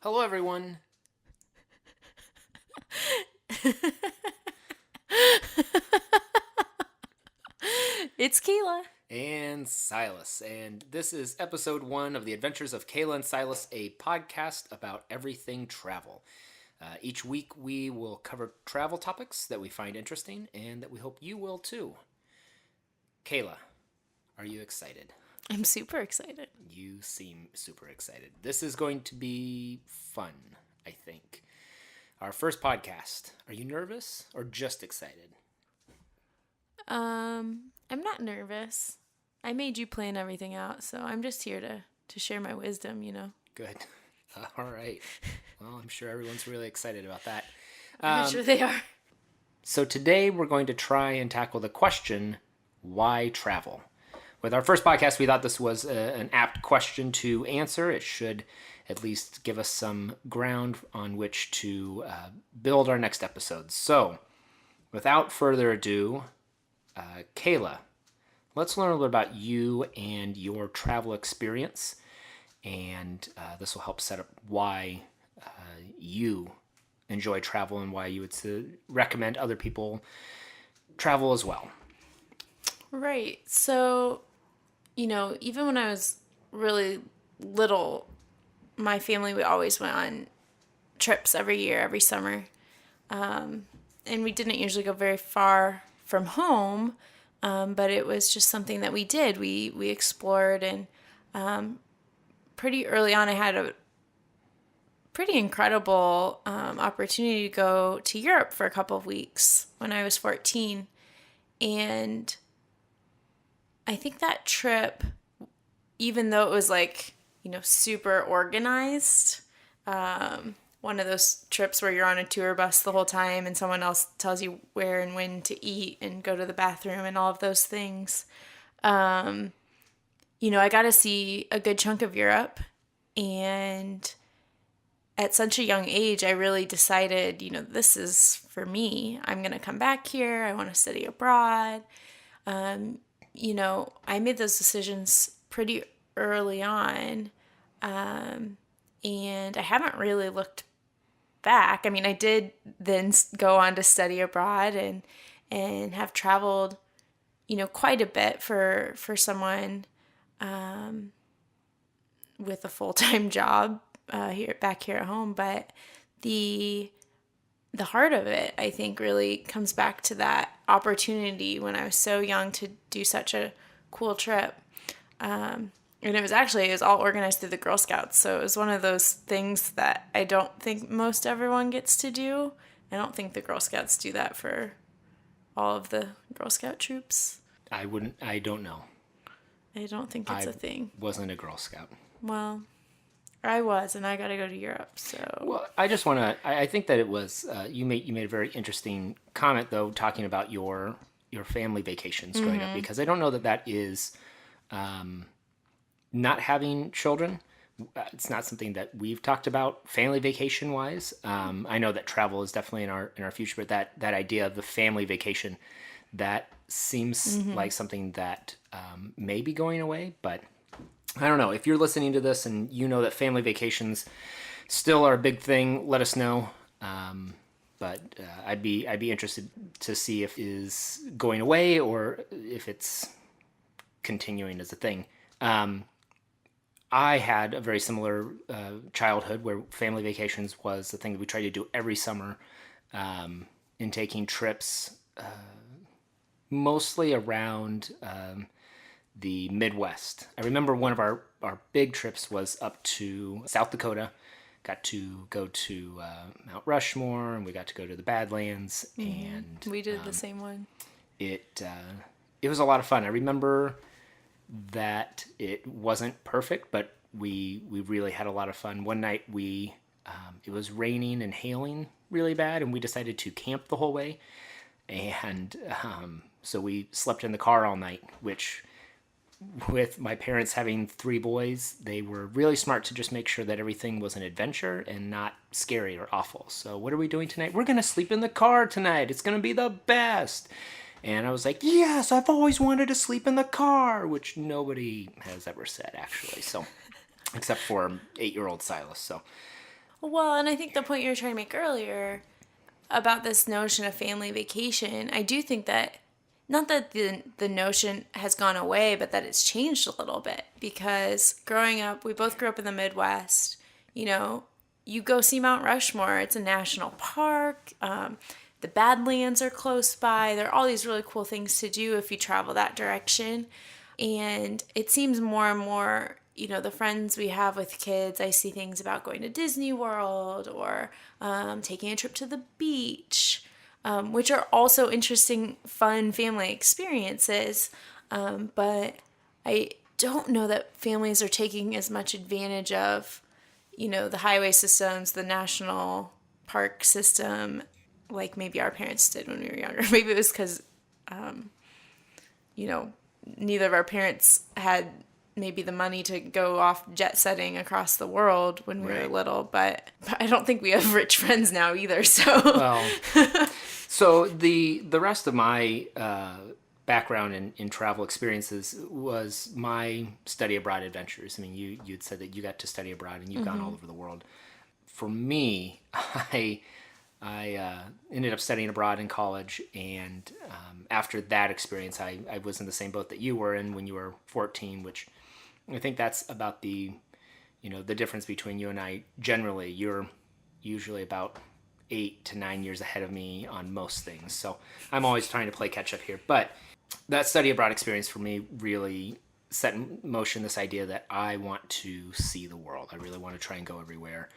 Hello, everyone. It's Kayla. And Silas. And this is episode 1 of The Adventures of Kayla and Silas, a podcast about everything travel. Each week, we will cover travel topics that we find interesting and that we hope you will too. Kayla, are you excited? I'm super excited. You seem super excited. This is going to be fun, I think. Our first podcast. Are you nervous or just excited? I'm not nervous. I made you plan everything out, so I'm just here to share my wisdom. Good. All right. Well, I'm sure everyone's really excited about that. I'm sure they are. So today we're going to try and tackle the question, why travel? With our first podcast, we thought this was an apt question to answer. It should at least give us some ground on which to build our next episodes. So, without further ado, Kayla, let's learn a little about you and your travel experience. And this will help set up why you enjoy travel and why you would recommend other people travel as well. Right. So, even when I was really little, my family, we always went on trips every year, every summer. And we didn't usually go very far from home, but it was just something that we did. We explored, and pretty early on, I had a pretty incredible opportunity to go to Europe for a couple of weeks when I was 14. And I think that trip, even though it was super organized, one of those trips where you're on a tour bus the whole time and someone else tells you where and when to eat and go to the bathroom and all of those things. I got to see a good chunk of Europe, and at such a young age, I really decided, this is for me. I'm going to come back here. I want to study abroad. I made those decisions pretty early on, and I haven't really looked back. I mean, I did then go on to study abroad and have traveled, quite a bit for someone with a full-time job here at home. But the heart of it, I think, really comes back to that opportunity when I was so young to do such a cool trip. And it was all organized through the Girl Scouts. So it was one of those things that I don't think most everyone gets to do. I don't think the Girl Scouts do that for all of the Girl Scout troops. I don't know. I don't think it's a thing. Wasn't a Girl Scout. Well, I was, and I got to go to Europe, so. Well, I just want to. I think that it was you made a very interesting comment though, talking about your family vacations growing up, because I don't know that is not having children. It's not something that we've talked about family vacation wise. I know that travel is definitely in our future, but that idea of the family vacation, that seems like something that may be going away, but. I don't know. If you're listening to this and you know that family vacations still are a big thing, let us know. But I'd be interested to see if it is going away or if it's continuing as a thing. I had a very similar childhood where family vacations was the thing that we tried to do every summer, in taking trips mostly around the Midwest. I remember one of our big trips was up to South Dakota. Got to go to Mount Rushmore, and we got to go to the Badlands, and We did the same one. it was a lot of fun. I remember that it wasn't perfect, but we really had a lot of fun. One night it was raining and hailing really bad, and we decided to camp the whole way, and so we slept in the car all night, which, with my parents having 3 boys, they were really smart to just make sure that everything was an adventure and not scary or awful. So what are we doing tonight? We're going to sleep in the car tonight. It's going to be the best. And I was like, yes, I've always wanted to sleep in the car, which nobody has ever said, actually. So, except for 8-year-old Silas. So, Well, and I think the point you were trying to make earlier about this notion of family vacation, I do think that not that the notion has gone away, but that it's changed a little bit because growing up, we both grew up in the Midwest. You know, you go see Mount Rushmore, it's a national park. The Badlands are close by. There are all these really cool things to do if you travel that direction. And it seems more and more, the friends we have with kids, I see things about going to Disney World or taking a trip to the beach, which are also interesting, fun family experiences. But I don't know that families are taking as much advantage of, the highway systems, the national park system, like maybe our parents did when we were younger. Maybe it was because, neither of our parents had maybe the money to go off jet setting across the world when we were little, but I don't think we have rich friends now either. So, Well, so the rest of my background in travel experiences was my study abroad adventures. I mean, you'd said that you got to study abroad and you've gone all over the world. For me, I ended up studying abroad in college, and after that experience, I was in the same boat that you were in when you were 14, which I think that's about the difference between you and I. Generally, you're usually about 8 to 9 years ahead of me on most things, so I'm always trying to play catch up here. But that study abroad experience for me really set in motion this idea that I want to see the world. I really want to try and go everywhere.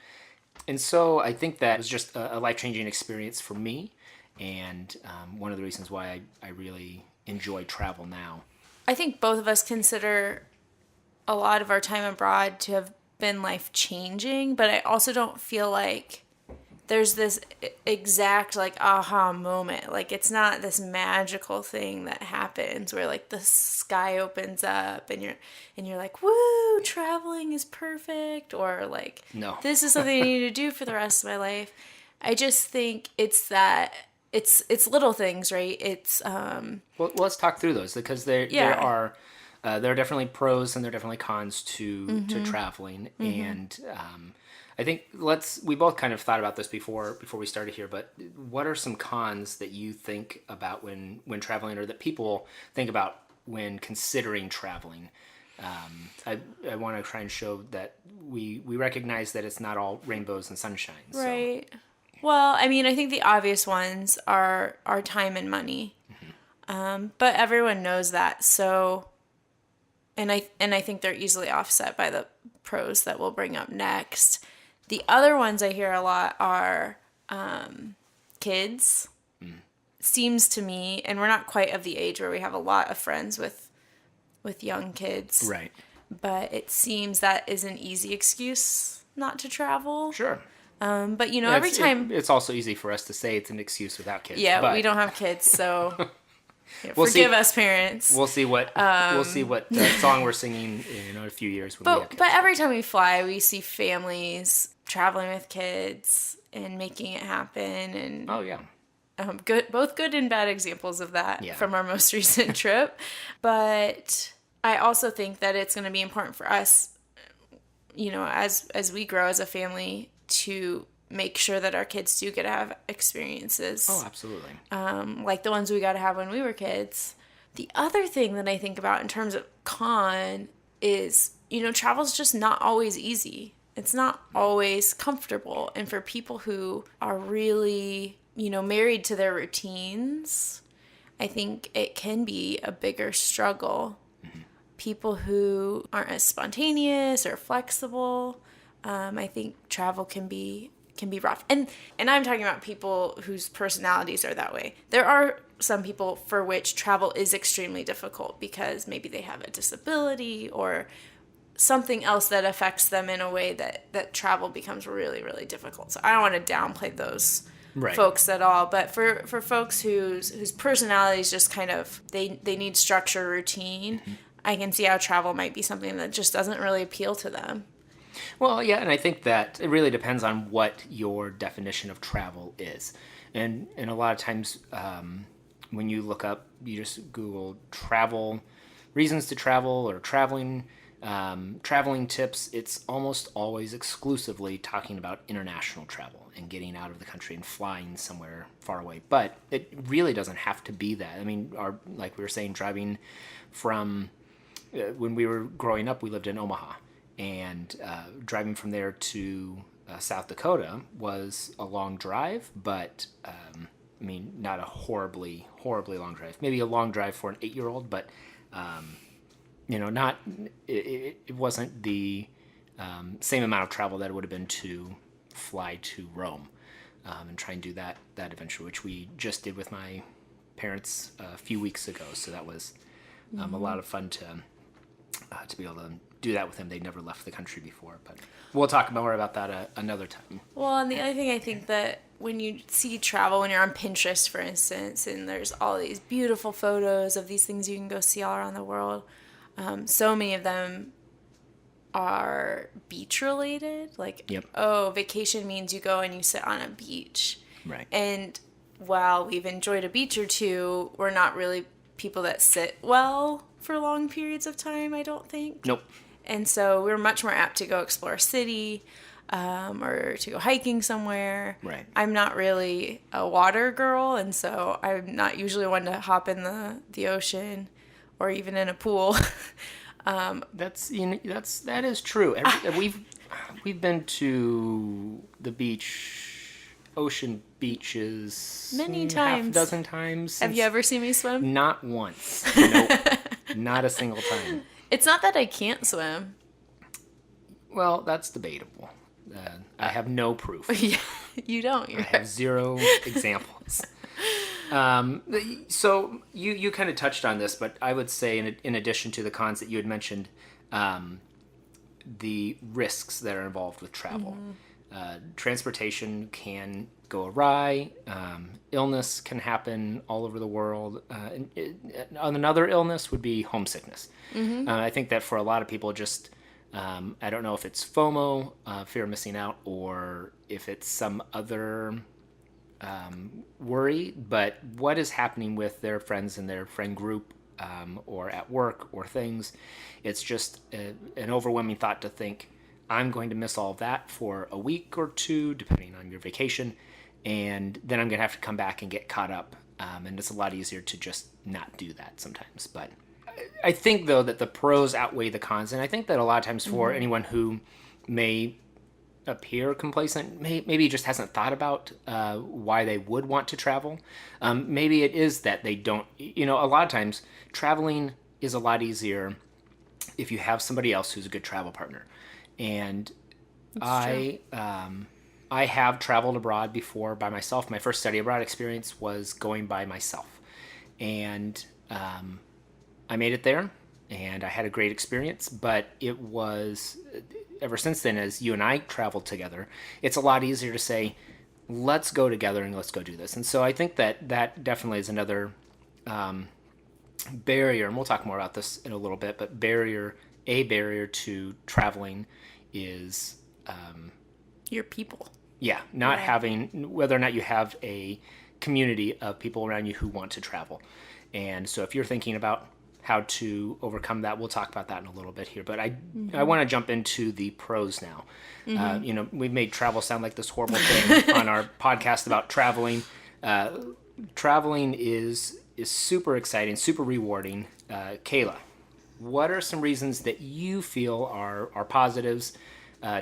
And so I think that was just a life-changing experience for me, and one of the reasons why I really enjoy travel now. I think both of us consider a lot of our time abroad to have been life-changing, but I also don't feel like there's this exact aha moment. Like it's not this magical thing that happens where like the sky opens up and you're like, woo, traveling is perfect, or like, no, this is something I need to do for the rest of my life. I just think it's that it's little things, right? It's well, let's talk through those, because there are definitely pros and there are definitely cons to traveling. And I think we both kind of thought about this before we started here, but what are some cons that you think about when traveling, or that people think about when considering traveling? I want to try and show that we recognize that it's not all rainbows and sunshine. Right. So. Well, I mean, I think the obvious ones are time and money. But everyone knows that. So, and I think they're easily offset by the pros that we'll bring up next. The other ones I hear a lot are kids. Seems to me, and we're not quite of the age where we have a lot of friends with young kids. Right. But it seems that is an easy excuse not to travel. Sure. But every time... It's also easy for us to say it's an excuse without kids. Yeah, but... we don't have kids, so... forgive us, parents. We'll see what song we're singing in a few years. But every time we fly, we see families traveling with kids and making it happen. And oh yeah, both good and bad examples of that from our most recent trip. But I also think that it's going to be important for us, as we grow as a family, to make sure that our kids do get to have experiences. Oh, absolutely. Like the ones we got to have when we were kids. The other thing that I think about in terms of con is, travel's just not always easy. It's not always comfortable. And for people who are really, married to their routines, I think it can be a bigger struggle. Mm-hmm. People who aren't as spontaneous or flexible, I think travel can be rough. And I'm talking about people whose personalities are that way. There are some people for which travel is extremely difficult because maybe they have a disability or something else that affects them in a way that travel becomes really, really difficult. So I don't want to downplay those folks at all. But for folks whose personalities just kind of, they need structure, routine, I can see how travel might be something that just doesn't really appeal to them. Well, yeah, and I think that it really depends on what your definition of travel is. And a lot of times when you look up, you just Google travel, reasons to travel or traveling, Traveling tips, it's almost always exclusively talking about international travel and getting out of the country and flying somewhere far away. But it really doesn't have to be that. I mean, like we were saying, driving from when we were growing up, we lived in Omaha, and driving from there to South Dakota was a long drive, but I mean, not a horribly long drive. Maybe a long drive for an 8-year-old, but not it wasn't the same amount of travel that it would have been to fly to Rome and try and do that adventure, which we just did with my parents a few weeks ago. So that was a lot of fun to be able to do that with them. They'd never left the country before, but we'll talk more about that another time. Well, and the other thing I think that when you see travel, when you're on Pinterest, for instance, and there's all these beautiful photos of these things you can go see all around the world, so many of them are beach related. Like, Yep. oh, vacation means you go and you sit on a beach. Right. And while we've enjoyed a beach or two, we're not really people that sit well for long periods of time, I don't think. Nope. And so we're much more apt to go explore a city or to go hiking somewhere. Right. I'm not really a water girl, and so I'm not usually one to hop in the ocean or even in a pool. That is true. We've been to the beach, ocean beaches Many times. half a dozen times. Have you ever seen me swim? Not once. Nope. Not a single time. It's not that I can't swim. Well, that's debatable. I have no proof. Yeah, you don't. I have zero examples. So you kind of touched on this, but I would say in addition to the cons that you had mentioned, the risks that are involved with travel. Transportation can go awry. Illness can happen all over the world. Another illness would be homesickness. I think that for a lot of people, just I don't know if it's FOMO, fear of missing out, or if it's some other worry, but what is happening with their friends and their friend group or at work or things, it's just an overwhelming thought to think, I'm going to miss all of that for a week or two, depending on your vacation, and then I'm going to have to come back and get caught up. And it's a lot easier to just not do that sometimes. But I think, though, that the pros outweigh the cons, and I think that a lot of times for anyone who may appear complacent, maybe just hasn't thought about why they would want to travel. Maybe it is that they don't, a lot of times traveling is a lot easier if you have somebody else who's a good travel partner. And I have traveled abroad before by myself. My first study abroad experience was going by myself. And I made it there, and I had a great experience, but it was, ever since then, as you and I traveled together, it's a lot easier to say, let's go together and let's go do this. And so I think that definitely is another barrier, and we'll talk more about this in a little bit, but a barrier to traveling is Your people. Yeah, not having, whether or not you have a community of people around you who want to travel. And so if you're thinking about how to overcome that, we'll talk about that in a little bit here. But I want to jump into the pros now. We've made travel sound like this horrible thing on our podcast about traveling. Traveling is super exciting, super rewarding. Kayla, what are some reasons that you feel are positives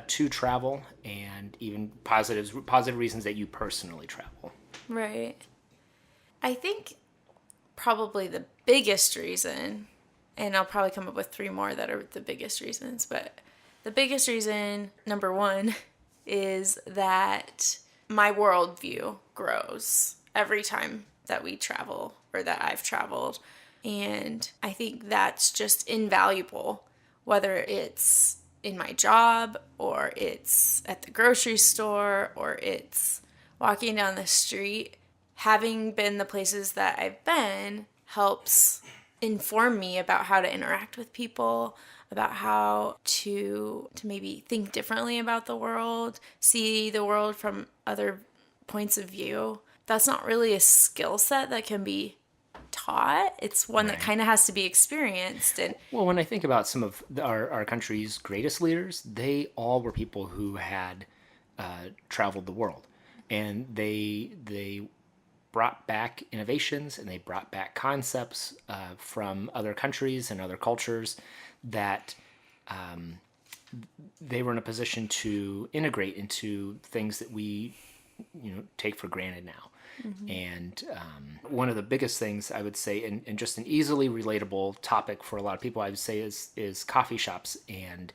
to travel, and even positive reasons that you personally travel? Right. I think probably the biggest reason, and I'll probably come up with 3 more that are the biggest reasons, but the biggest reason, number 1, is that my worldview grows every time that we travel or that I've traveled. And I think that's just invaluable, whether it's in my job or it's at the grocery store or it's walking down the street. Having been the places that I've been helps inform me about how to interact with people, about how to maybe think differently about the world, see the world from other points of view. That's not really a skill set that can be taught. It's one that Right. kind of has to be experienced. And Well, when I think about some of our country's greatest leaders, they all were people who had traveled the world, and they brought back innovations and they brought back concepts from other countries and other cultures that they were in a position to integrate into things that we take for granted now. And one of the biggest things I would say, and just an easily relatable topic for a lot of people, I would say is coffee shops and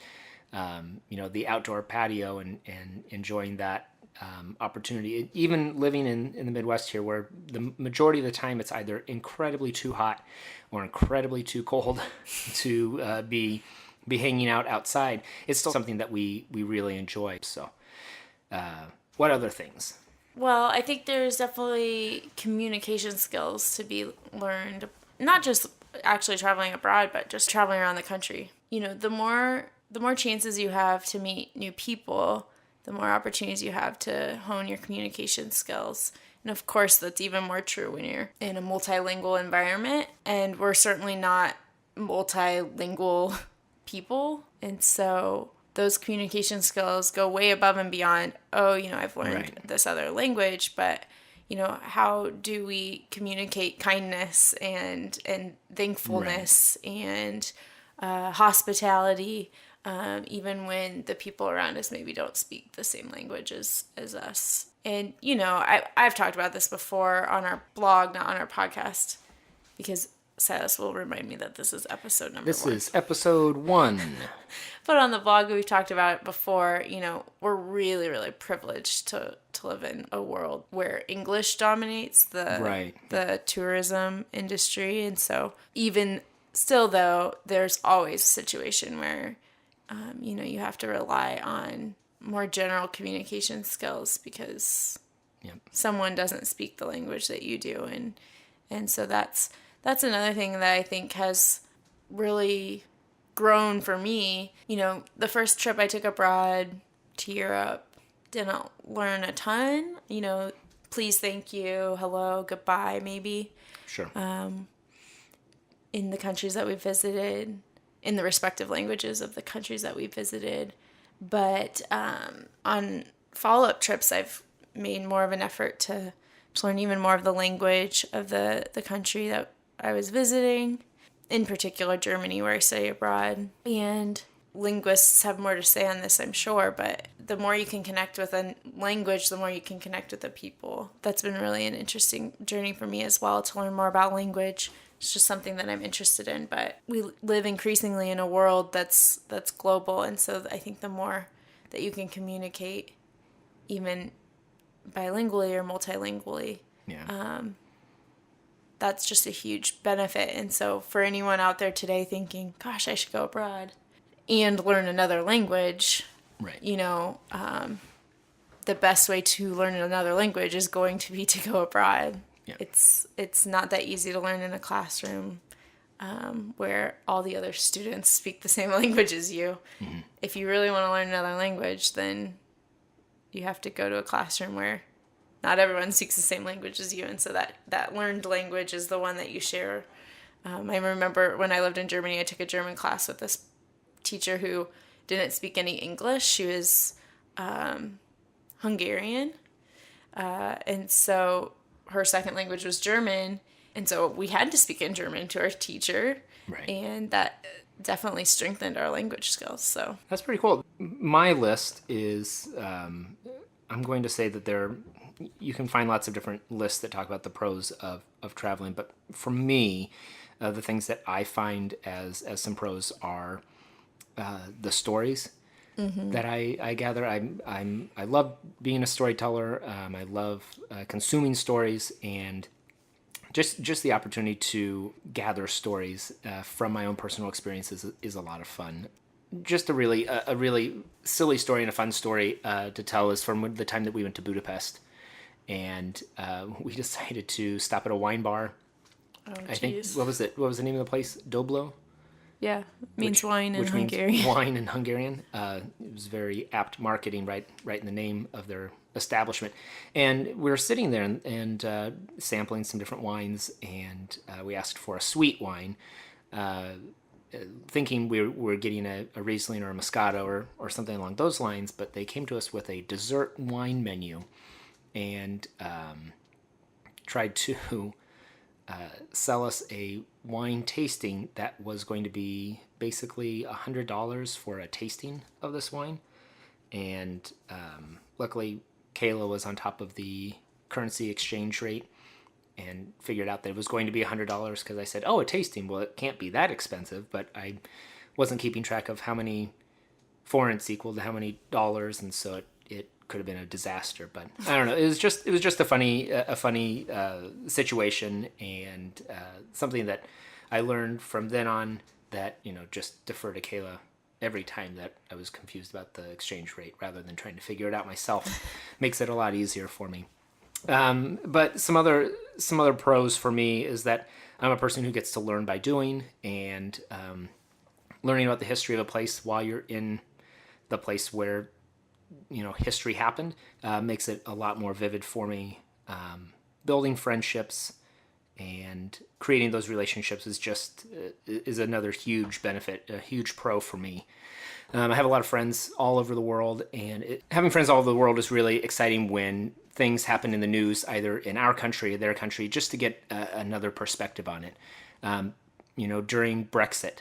the outdoor patio and enjoying that opportunity. Even living in the Midwest here, where the majority of the time it's either incredibly too hot or incredibly too cold to be hanging out outside, it's still something that we really enjoy. So, what other things? well, I think there's definitely communication skills to be learned, not just actually traveling abroad, but just traveling around the country. The more chances you have to meet new people, the more opportunities you have to hone your communication skills. And of course, that's even more true when you're in a multilingual environment. And we're certainly not multilingual people. And so those communication skills go way above and beyond, I've learned Right. this other language, but how do we communicate kindness and thankfulness and hospitality, even when the people around us maybe don't speak the same language as us. And, I've talked about this before on our blog, not on our podcast, because Silas will remind me that this is episode number This 1. is episode 1. But on the blog, we've talked about it before, we're really, really privileged to live in a world where English dominates Right. the tourism industry. And so even still, though, there's always a situation where, you have to rely on more general communication skills because Yep. someone doesn't speak the language that you do. And so that's another thing that I think has really grown for me. The first trip I took abroad to Europe, didn't learn a ton. Please, thank you, hello, goodbye, maybe, Sure. in the countries that we visited, in the respective languages of the countries that we visited. But on follow-up trips, I've made more of an effort to learn even more of the language of the country that I was visiting, in particular Germany, where I study abroad. And linguists have more to say on this, I'm sure, but the more you can connect with a language, the more you can connect with the people. That's been really an interesting journey for me as well, to learn more about language. It's just something that I'm interested in, but we live increasingly in a world that's global, and so I think the more that you can communicate, even bilingually or multilingually, Yeah. that's just a huge benefit. And so for anyone out there today thinking, gosh, I should go abroad and learn another language, Right. the best way to learn another language is going to be to go abroad. Yeah. It's not that easy to learn in a classroom where all the other students speak the same language as you. Mm-hmm. If you really want to learn another language, then you have to go to a classroom where not everyone speaks the same language as you, and so that learned language is the one that you share. I remember when I lived in Germany, I took a German class with this teacher who didn't speak any English. She was Hungarian, and so her second language was German, and so we had to speak in German to our teacher, Right. and that definitely strengthened our language skills. So That's pretty cool. My list is, I'm going to say that you can find lots of different lists that talk about the pros of traveling, but for me, the things that I find as some pros are the stories that I gather. I love being a storyteller. I love consuming stories, and just the opportunity to gather stories from my own personal experiences is a lot of fun. Just a really silly story and a fun story to tell is from the time that we went to Budapest, and we decided to stop at a wine bar. I think, what was it? What was the name of the place? Doblo? yeah, means wine in Which means Hungarian. wine in Hungarian. It was very apt marketing, right in the name of their establishment, and we were sitting there and sampling some different wines, and we asked for a sweet wine, thinking we were getting a Riesling or a Moscato or something along those lines, but they came to us with a dessert wine menu and tried to sell us a wine tasting that was going to be basically $100 for a tasting of this wine. And luckily, Kayla was on top of the currency exchange rate and figured out that it was going to be $100 because I said, "Oh, a tasting. Well, it can't be that expensive." But I wasn't keeping track of how many forints equaled to how many dollars, and so it could have been a disaster. But I don't know. It was just a funny situation, and something that I learned from then on, that just defer to Kayla every time that I was confused about the exchange rate rather than trying to figure it out myself. Makes it a lot easier for me. But some other pros for me is that I'm a person who gets to learn by doing, and learning about the history of a place while you're in the place where history happened makes it a lot more vivid for me. Building friendships and creating those relationships is another huge benefit, a huge pro for me. I have a lot of friends all over the world, and having friends all over the world is really exciting when things happen in the news, either in our country or their country, just to get another perspective on it. During Brexit,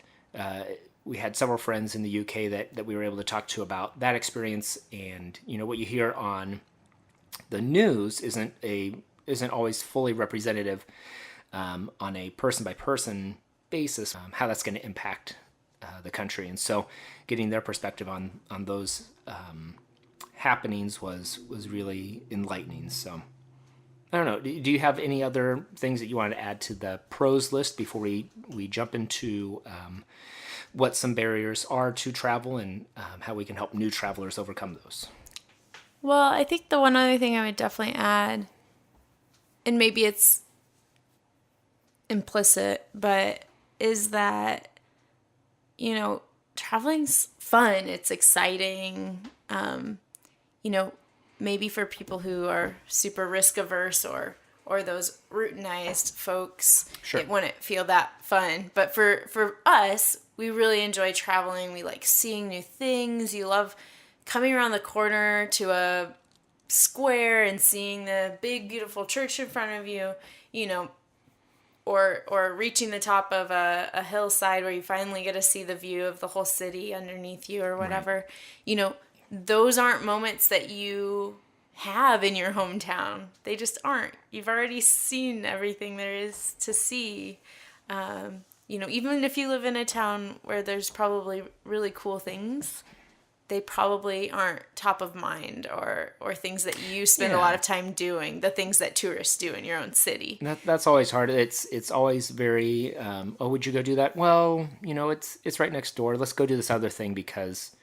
we had several friends in the UK that we were able to talk to about that experience, and what you hear on the news isn't always fully representative on a person by person basis, how that's going to impact the country. And so getting their perspective on those happenings was really enlightening. So I don't know. Do you have any other things that you want to add to the pros list before we jump into what some barriers are to travel, and how we can help new travelers overcome those? Well, I think the one other thing I would definitely add, and maybe it's implicit, but is that, traveling's fun. It's exciting. Maybe for people who are super risk averse or those routinized folks, Sure. It wouldn't feel that fun. But for us, we really enjoy traveling. We like seeing new things. You love coming around the corner to a square and seeing the big, beautiful church in front of you, or reaching the top of a hillside where you finally get to see the view of the whole city underneath you or whatever. Right. Those aren't moments that you have in your hometown. They just aren't. You've already seen everything there is to see. Even if you live in a town where there's probably really cool things, they probably aren't top of mind or things that you spend a lot of time doing, the things that tourists do in your own city. That's always hard. It's always very, would you go do that? Well, it's right next door. Let's go do this other thing because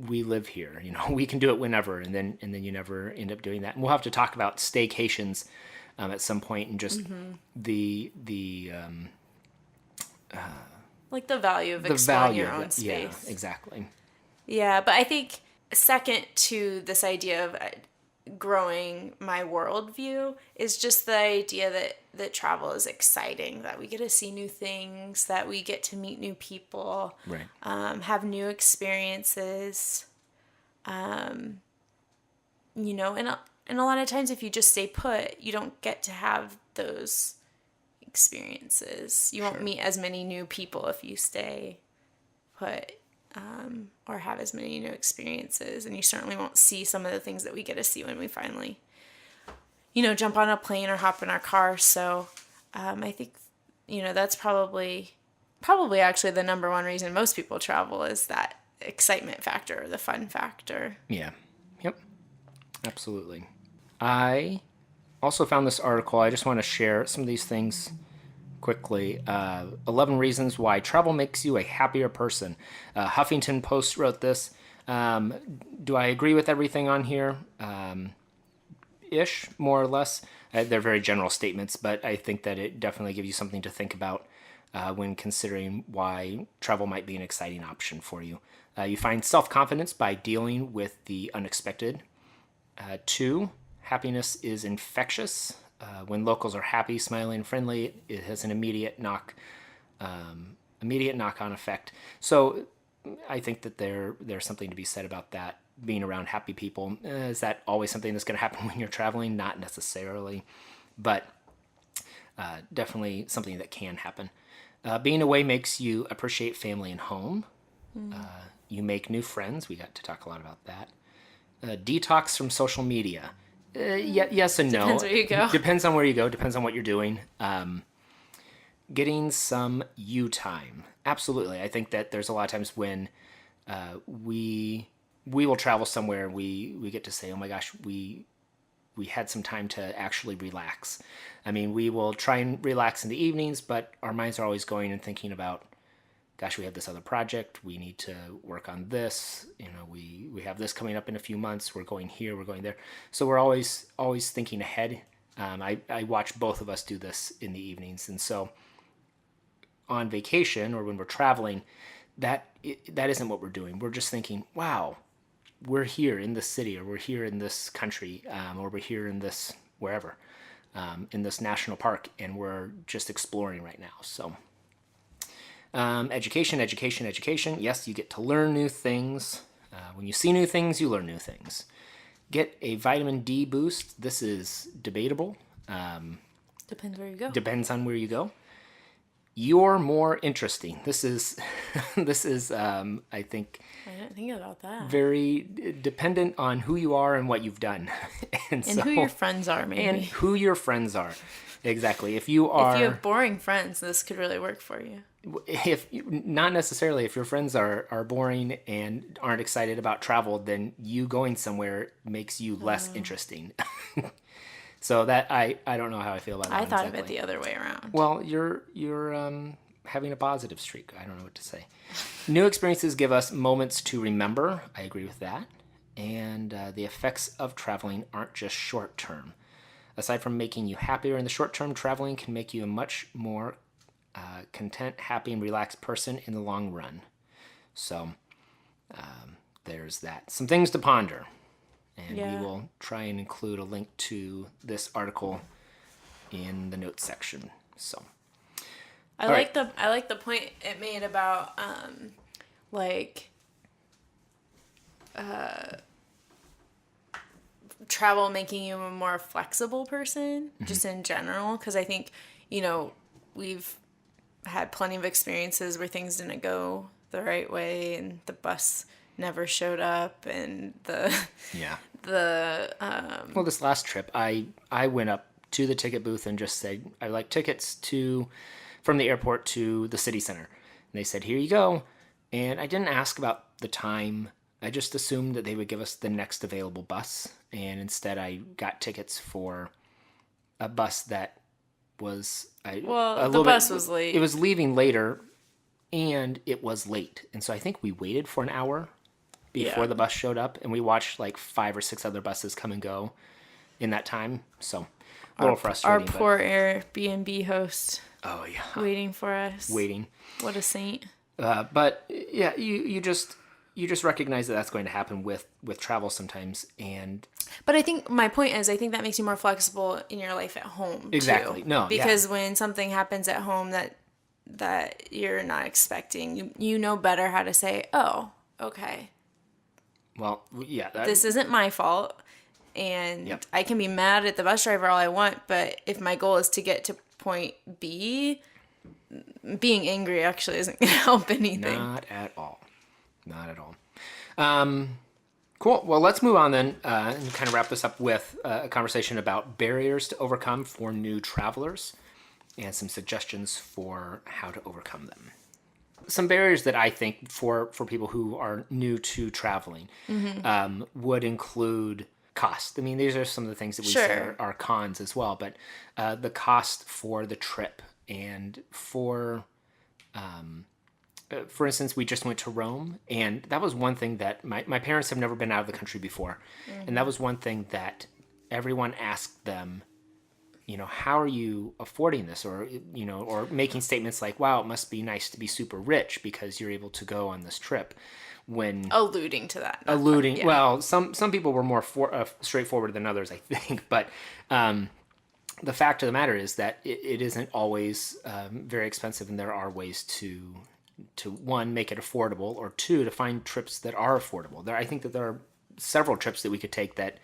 we live here. We can do it whenever, and then you never end up doing that. And we'll have to talk about staycations at some point, and just the like the value of exploring your own space. Yeah, exactly. Yeah, but I think second to this idea of growing my worldview is just the idea that travel is exciting, that we get to see new things, that we get to meet new people, right. Have new experiences, and a lot of times if you just stay put, you don't get to have those experiences. You won't meet as many new people if you stay put. Or have as many new experiences, and you certainly won't see some of the things that we get to see when we finally, jump on a plane or hop in our car. So, I think, that's probably actually the number one reason most people travel is that excitement factor or the fun factor. Yeah. Yep. Absolutely. I also found this article. I just want to share some of these things quickly. 11 reasons why travel makes you a happier person. Huffington Post wrote this. Do I agree with everything on here? Ish, more or less. They're very general statements, but I think that it definitely gives you something to think about when considering why travel might be an exciting option for you. You find self-confidence by dealing with the unexpected. Two, happiness is infectious. When locals are happy, smiling, and friendly, it has an immediate knock-on effect. So I think that there's something to be said about that. Being around happy people, is that always something that's going to happen when you're traveling? Not necessarily, but definitely something that can happen. Being away makes you appreciate family and home. You make new friends. We got to talk a lot about that. Detox from social media. Yes and no. Depends where you go. Depends on where you go. Depends on what you're doing. Getting some you time. Absolutely. I think that there's a lot of times when we will travel somewhere. We get to say, oh my gosh, we had some time to actually relax. I mean, we will try and relax in the evenings, but our minds are always going and thinking about, gosh, we have this other project. We need to work on this. We have this coming up in a few months. We're going here. We're going there. So we're always thinking ahead. I watch both of us do this in the evenings. And so on vacation or when we're traveling, that isn't what we're doing. We're just thinking, wow, we're here in this city, or we're here in this country, or we're here in this wherever, in this national park, and we're just exploring right now. So education. Yes, you get to learn new things. When you see new things, you learn new things. Get a vitamin D boost. This is debatable. Depends where you go. Depends on where you go. You're more interesting. This is, I think, I didn't think about that. very dependent on who you are and what you've done, and who your friends are, maybe. And who your friends are, exactly. If you have boring friends, this could really work for you. Not necessarily. If your friends are boring and aren't excited about travel, then you going somewhere makes you less interesting. So that I don't know how I feel about that. I thought of it the other way around. Well, you're having a positive streak. I don't know what to say. New experiences give us moments to remember. I agree with that. And the effects of traveling aren't just short term. Aside from making you happier in the short term, traveling can make you a much more content, happy, and relaxed person in the long run. So there's that. Some things to ponder. And we will try and include a link to this article in the notes section. So I like the point it made about travel making you a more flexible person, just in general, because I think we've had plenty of experiences where things didn't go the right way and the bus never showed up, and well, this last trip I went up to the ticket booth and just said, I like tickets from the airport to the city center, and they said, here you go. And I didn't ask about the time. I just assumed that they would give us the next available bus, and instead I got tickets for a bus that was the bus was late. It was leaving later, and it was late, and so I think we waited for an hour before the bus showed up, and we watched like 5 or 6 other buses come and go in that time. So a little frustrating. Our poor Airbnb host. Oh yeah, waiting for us. Waiting. What a saint. But yeah, you just recognize that that's going to happen with travel sometimes, and. But I think my point is, I think that makes you more flexible in your life at home. Exactly. Too. No. Because when something happens at home that you're not expecting, you know better how to say, oh, okay. Well, yeah. This isn't my fault, and I can be mad at the bus driver all I want, but if my goal is to get to point B, being angry actually isn't going to help anything. Not at all. Not at all. Cool. Well, let's move on then and kind of wrap this up with a conversation about barriers to overcome for new travelers and some suggestions for how to overcome them. Some barriers that I think for people who are new to traveling would include cost. I mean, these are some of the things that we say are cons as well, but the cost for the trip and for instance, we just went to Rome, and that was one thing that my parents have never been out of the country before. And that was one thing that everyone asked them how are you affording this? Or, or making statements like, wow, it must be nice to be super rich because you're able to go on this trip. When alluding to that. alluding, Yeah. well, some people were more straightforward than others, I think. But the fact of the matter is that it isn't always very expensive, and there are ways to one, make it affordable, or two, to find trips that are affordable. I think that there are several trips that we could take that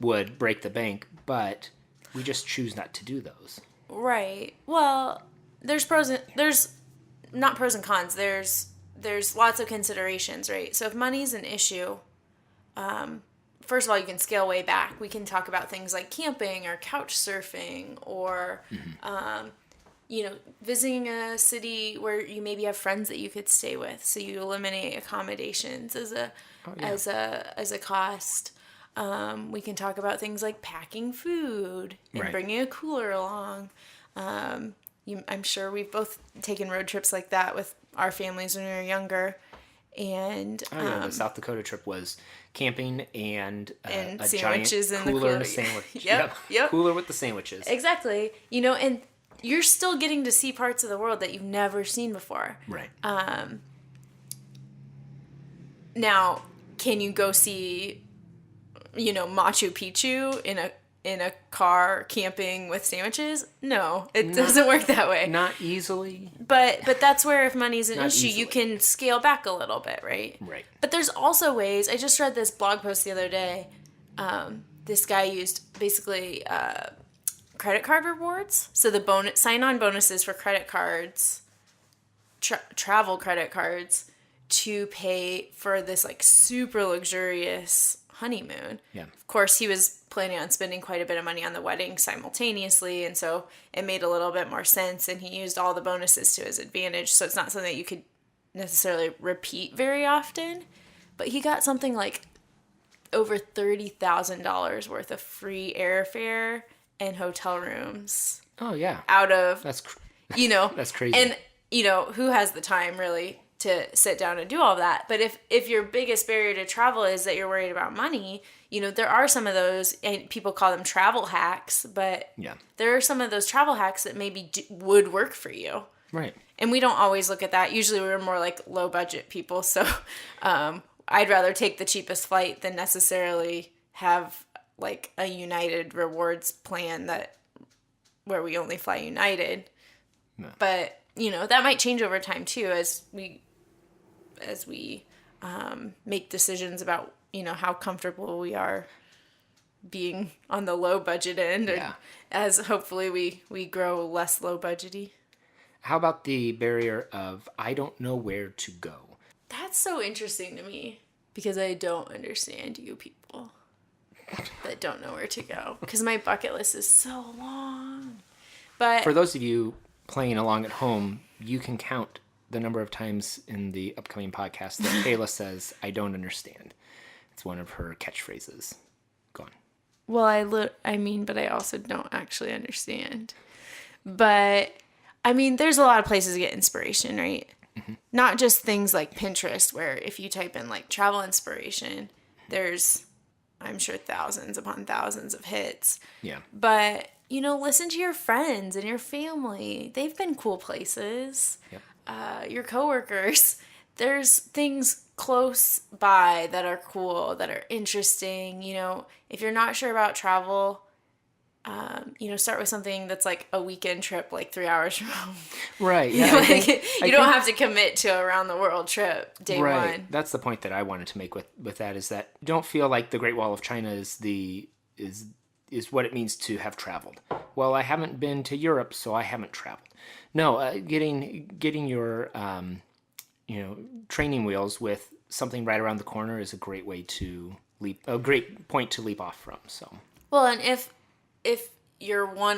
would break the bank, but we just choose not to do those. Right. Well, there's not pros and cons. There's lots of considerations, right? So if money's an issue, first of all, you can scale way back. We can talk about things like camping or couch surfing or, visiting a city where you maybe have friends that you could stay with. So you eliminate accommodations as a cost. We can talk about things like packing food and bringing a cooler along. I'm sure we've both taken road trips like that with our families when we were younger. And the South Dakota trip was camping and a sandwiches giant in cooler the and a sandwich. Yep. Cooler with the sandwiches. Exactly. And you're still getting to see parts of the world that you've never seen before. Right. Now, can you go see, Machu Picchu in a car camping with sandwiches? No, it doesn't work that way. Not easily. But that's where, if money's an issue, easily. you can scale back a little bit, right? Right. But there's also ways. I just read this blog post the other day. This guy used basically credit card rewards. So the sign-on bonuses for credit cards, travel credit cards, to pay for this like super luxurious honeymoon. Yeah. Of course, he was planning on spending quite a bit of money on the wedding simultaneously, and so it made a little bit more sense, and he used all the bonuses to his advantage. So it's not something that you could necessarily repeat very often, but he got something like over $30,000 worth of free airfare and hotel rooms. Oh yeah. Out of that's that's crazy. And who has the time really to sit down and do all that? But if your biggest barrier to travel is that you're worried about money, there are some of those, and people call them travel hacks, but there are some of those travel hacks that maybe would work for you. Right. And we don't always look at that. Usually we're more like low budget people. So I'd rather take the cheapest flight than necessarily have like a United rewards plan where we only fly United. No. But, that might change over time too as we make decisions about, how comfortable we are being on the low budget end, and as hopefully we grow less low budgety. How about the barrier of I don't know where to go? That's so interesting to me because I don't understand you people that don't know where to go, because my bucket list is so long. But for those of you playing along at home, you can count the number of times in the upcoming podcast that Kayla says, I don't understand. It's one of her catchphrases. Go on. Well, but I also don't actually understand. But, there's a lot of places to get inspiration, right? Mm-hmm. Not just things like Pinterest, where if you type in, like, travel inspiration, there's, I'm sure, thousands upon thousands of hits. Yeah. But, listen to your friends and your family. They've been cool places. Yep. Your coworkers. There's things close by that are cool, that are interesting. If you're not sure about travel, start with something that's like a weekend trip, like 3 hours from home. Right. Yeah. You don't have to commit to a around the world trip day one. That's the point that I wanted to make with that, is that don't feel like the Great Wall of China is what it means to have traveled. Well, I haven't been to Europe, so I haven't traveled. No, getting your training wheels with something right around the corner is a great way to a great point to leap off from. So. Well, and if your one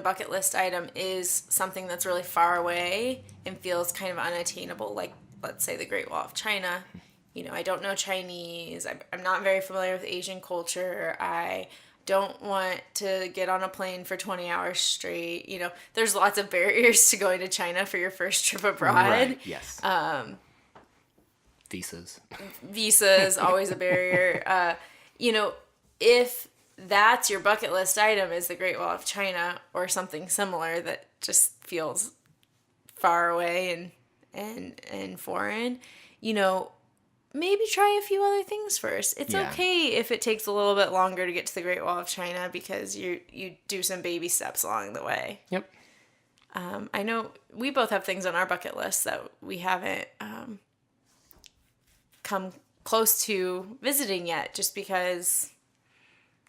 bucket list item is something that's really far away and feels kind of unattainable, like let's say the Great Wall of China, I don't know Chinese, I'm not very familiar with Asian culture, I don't want to get on a plane for 20 hours straight. There's lots of barriers to going to China for your first trip abroad. Right, yes. Visas. Always a barrier. If that's your bucket list item is the Great Wall of China or something similar that just feels far away and foreign, you know, maybe try a few other things first. It's okay if it takes a little bit longer to get to the Great Wall of China because you do some baby steps along the way. Yep. I know we both have things on our bucket list that we haven't come close to visiting yet, just because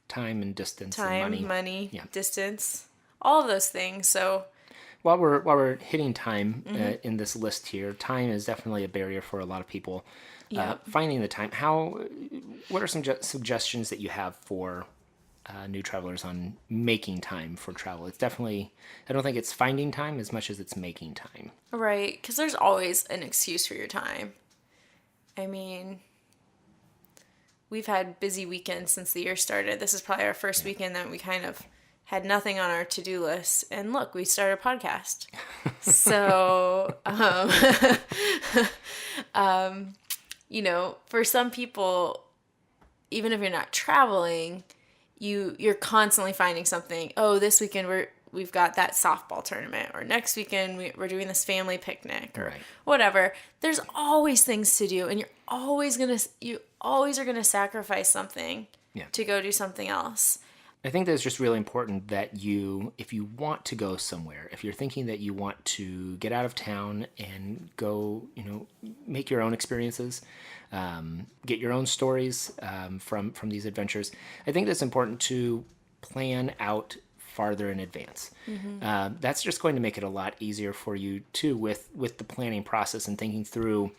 Time and distance and money, distance, all of those things. So while we're hitting time in this list here, time is definitely a barrier for a lot of people. Finding the time. What are some suggestions that you have for new travelers on making time for travel? It's definitely, I don't think it's finding time as much as it's making time. Right, because there's always an excuse for your time. I mean, we've had busy weekends since the year started. This is probably our first weekend that we kind of had nothing on our to-do list. And look, we started a podcast. So, you know, for some people, even if you're not traveling, you're constantly finding something. Oh, this weekend we've got that softball tournament, or next weekend we're doing this family picnic, or whatever. There's always things to do, and you always are gonna sacrifice something to go do something else. I think that it's just really important that if you want to go somewhere, if you're thinking that you want to get out of town and go, you know, make your own experiences, get your own stories from these adventures, I think that's important to plan out farther in advance. That's just going to make it a lot easier for you too with the planning process and thinking through,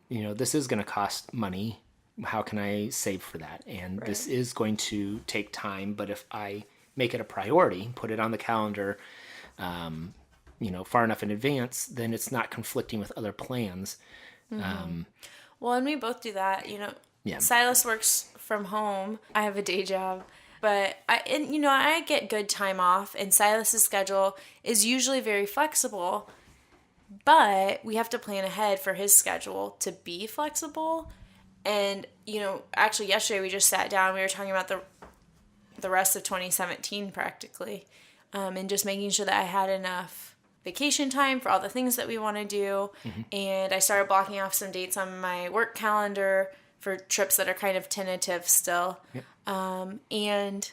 you know, this is going to cost money. How can I save for that? And this is going to take time, but if I make it a priority, put it on the calendar, you know, far enough in advance, then it's not conflicting with other plans. Well, and we both do that, you know. Silas works from home. I have a day job, but I get good time off, and Silas's schedule is usually very flexible, but we have to plan ahead for his schedule to be flexible. And, you know, actually yesterday we just sat down, we were talking about the rest of 2017 practically, and just making sure that I had enough vacation time for all the things that we want to do. And I started blocking off some dates on my work calendar for trips that are kind of tentative still. And,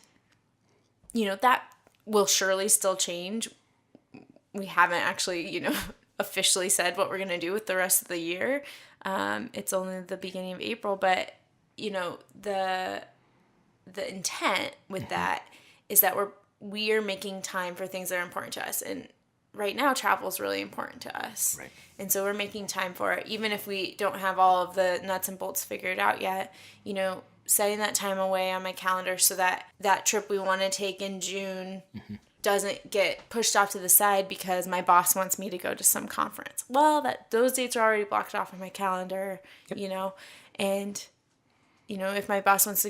you know, that will surely still change. We haven't actually, you know, officially said what we're going to do with the rest of the year. It's only the beginning of April, but, you know, the intent with that is that we are making time for things that are important to us. And right now, travel is really important to us. Right. And so we're making time for it. Even if we don't have all of the nuts and bolts figured out yet, you know, setting that time away on my calendar so that trip we want to take in June doesn't get pushed off to the side because my boss wants me to go to some conference. Well, those dates are already blocked off on my calendar, you know, and, you know, if my boss wants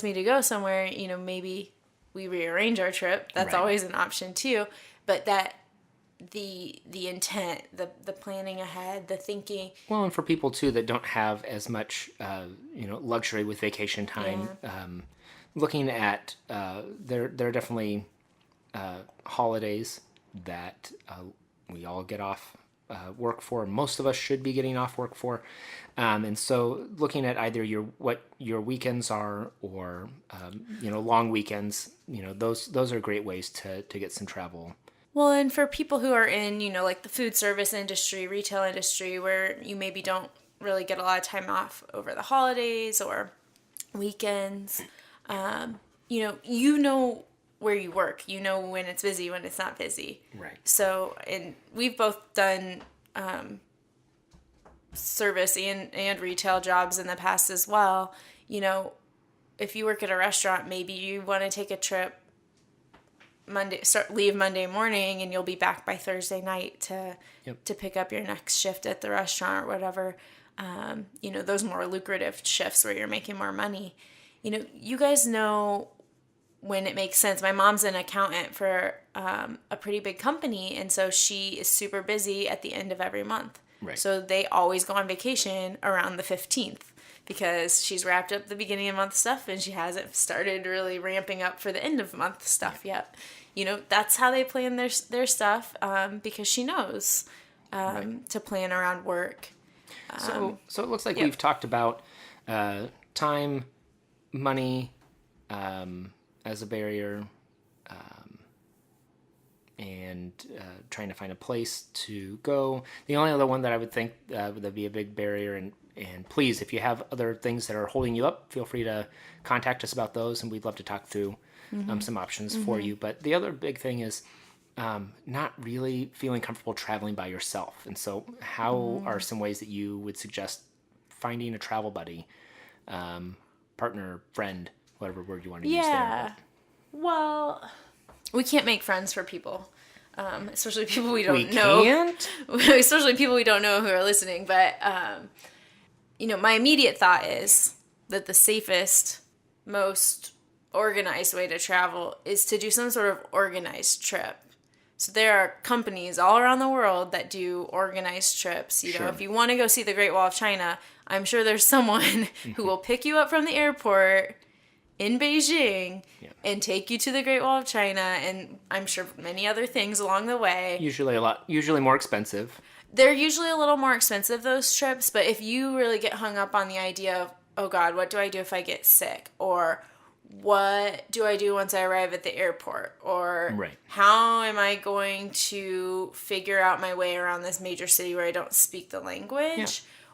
me to go somewhere, you know, maybe we rearrange our trip. That's always an option too. But that the intent, the planning ahead, the thinking. Well, and for people too that don't have as much, you know, luxury with vacation time, looking at there are definitely holidays that we all get off work for. Most of us should be getting off work for, and so looking at either what your weekends are or you know, long weekends. You know, those are great ways to get some travel. Well, and for people who are in, you know, like the food service industry, retail industry, where you maybe don't really get a lot of time off over the holidays or weekends, you know where you work. You know when it's busy, when it's not busy. Right. So, and we've both done service and retail jobs in the past as well. You know, if you work at a restaurant, maybe you want to take a trip leave Monday morning and you'll be back by Thursday night to pick up your next shift at the restaurant or whatever. You know, those more lucrative shifts where you're making more money. You know, you guys know when it makes sense. My mom's an accountant for a pretty big company, and so she is super busy at the end of every month. Right. So they always go on vacation around the 15th because she's wrapped up the beginning of month stuff and she hasn't started really ramping up for the end of month stuff yet. That's how they plan their stuff, because she knows to plan around work. So it looks like we've talked about time, money as a barrier, and trying to find a place to go. The only other one that I would think would be a big barrier, and please, if you have other things that are holding you up, feel free to contact us about those, and we'd love to talk through some options for you. But the other big thing is not really feeling comfortable traveling by yourself. And so how are some ways that you would suggest finding a travel buddy, partner, friend, whatever word you want to use there? Yeah. Well, we can't make friends for people, especially people we don't know. We can't? Especially people we don't know who are listening. But, my immediate thought is that the safest, most organized way to travel is to do some sort of organized trip. So there are companies all around the world that do organized trips. Sure. If you want to go see the Great Wall of China, I'm sure there's someone who will pick you up from the airport in Beijing and take you to the Great Wall of China, and I'm sure many other things along the way. Usually more expensive. They're usually a little more expensive, those trips, but if you really get hung up on the idea of, oh God, what do I do if I get sick? Or what do I do once I arrive at the airport? Or how am I going to figure out my way around this major city where I don't speak the language? Yeah.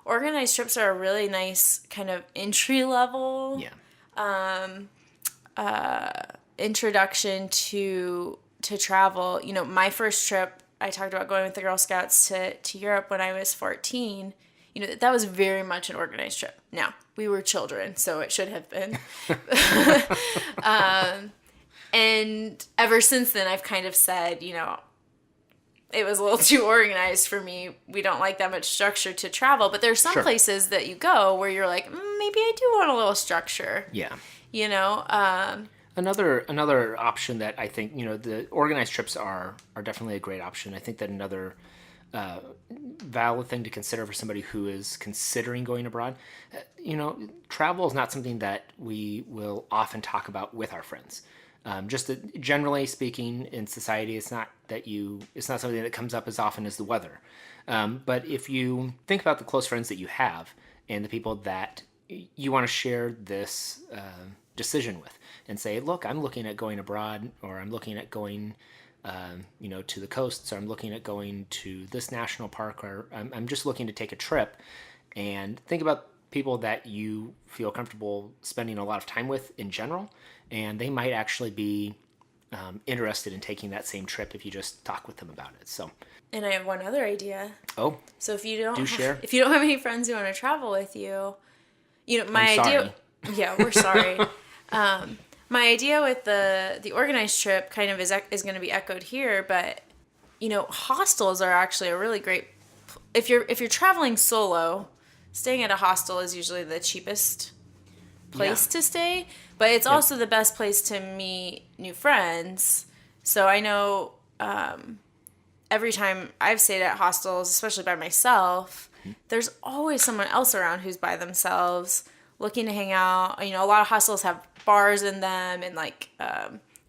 Organized trips are a really nice kind of entry level introduction to travel. My first trip, I talked about going with the Girl Scouts to Europe when I was 14. That was very much an organized trip. Now, we were children, so it should have been. And ever since then, I've kind of said, it was a little too organized for me. We don't like that much structure to travel. But there's some places that you go where you're like, maybe I do want a little structure. Yeah. Another option that I think, the organized trips are definitely a great option. I think that another valid thing to consider for somebody who is considering going abroad, travel is not something that we will often talk about with our friends. Generally speaking, in society, it's not something that comes up as often as the weather. But if you think about the close friends that you have and the people that you want to share this decision with, and say, look, I'm looking at going abroad, or I'm looking at going to the coasts, or I'm looking at going to this national park, or I'm just looking to take a trip, and think about people that you feel comfortable spending a lot of time with in general, and they might actually be interested in taking that same trip if you just talk with them about it. So, and I have one other idea. Oh, so if you don't share. If you don't have any friends who want to travel with you, my I'm idea. Sorry. Yeah, we're sorry. My idea with the organized trip kind of is going to be echoed here, but hostels are actually a really great. If you're traveling solo, staying at a hostel is usually the cheapest place to stay, but it's also the best place to meet new friends. So I know every time I've stayed at hostels, especially by myself, there's always someone else around who's by themselves looking to hang out. A lot of hostels have bars in them and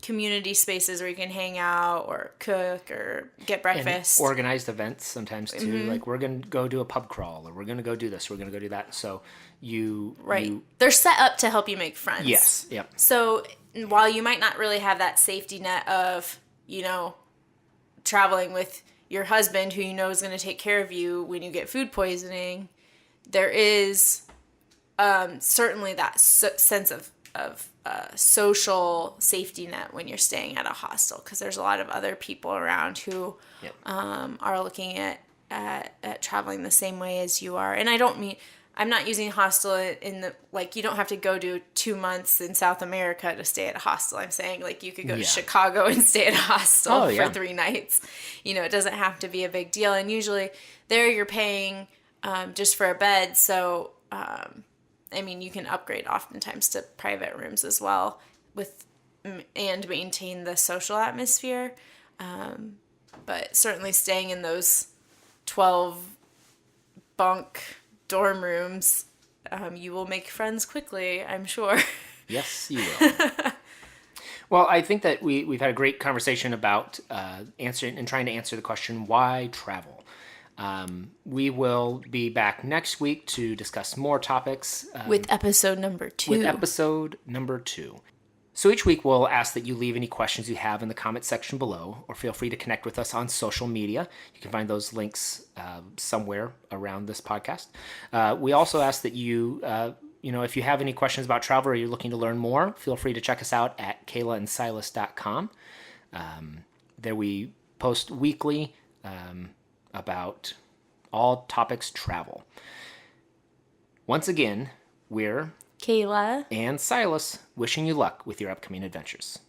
community spaces where you can hang out or cook or get breakfast. And organized events sometimes too. Like, we're going to go do a pub crawl, or we're going to go do this, we're going to go do that. So they're set up to help you make friends. Yes. Yep. So while you might not really have that safety net of, traveling with your husband who is going to take care of you when you get food poisoning, there is certainly that sense of social safety net when you're staying at a hostel, because there's a lot of other people around who are looking at traveling the same way as you are. And I'm not using hostel in the, you don't have to go do 2 months in South America to stay at a hostel. I'm saying, you could go to Chicago and stay at a hostel for 3 nights. It doesn't have to be a big deal. And usually there you're paying just for a bed. So, you can upgrade oftentimes to private rooms as well and maintain the social atmosphere. But certainly staying in those 12 bunk dorm rooms you will make friends quickly, I'm sure. Yes, you will. Well, I think that we've had a great conversation about answering and trying to answer the question, why travel? We will be back next week to discuss more topics With episode number 2. with episode number 2. So each week we'll ask that you leave any questions you have in the comment section below, or feel free to connect with us on social media. You can find those links somewhere around this podcast. We also ask that you, if you have any questions about travel or you're looking to learn more, feel free to check us out at kaylaandsilas.com. There we post weekly about all topics travel. Once again, we're Kayla and Silas wishing you luck with your upcoming adventures.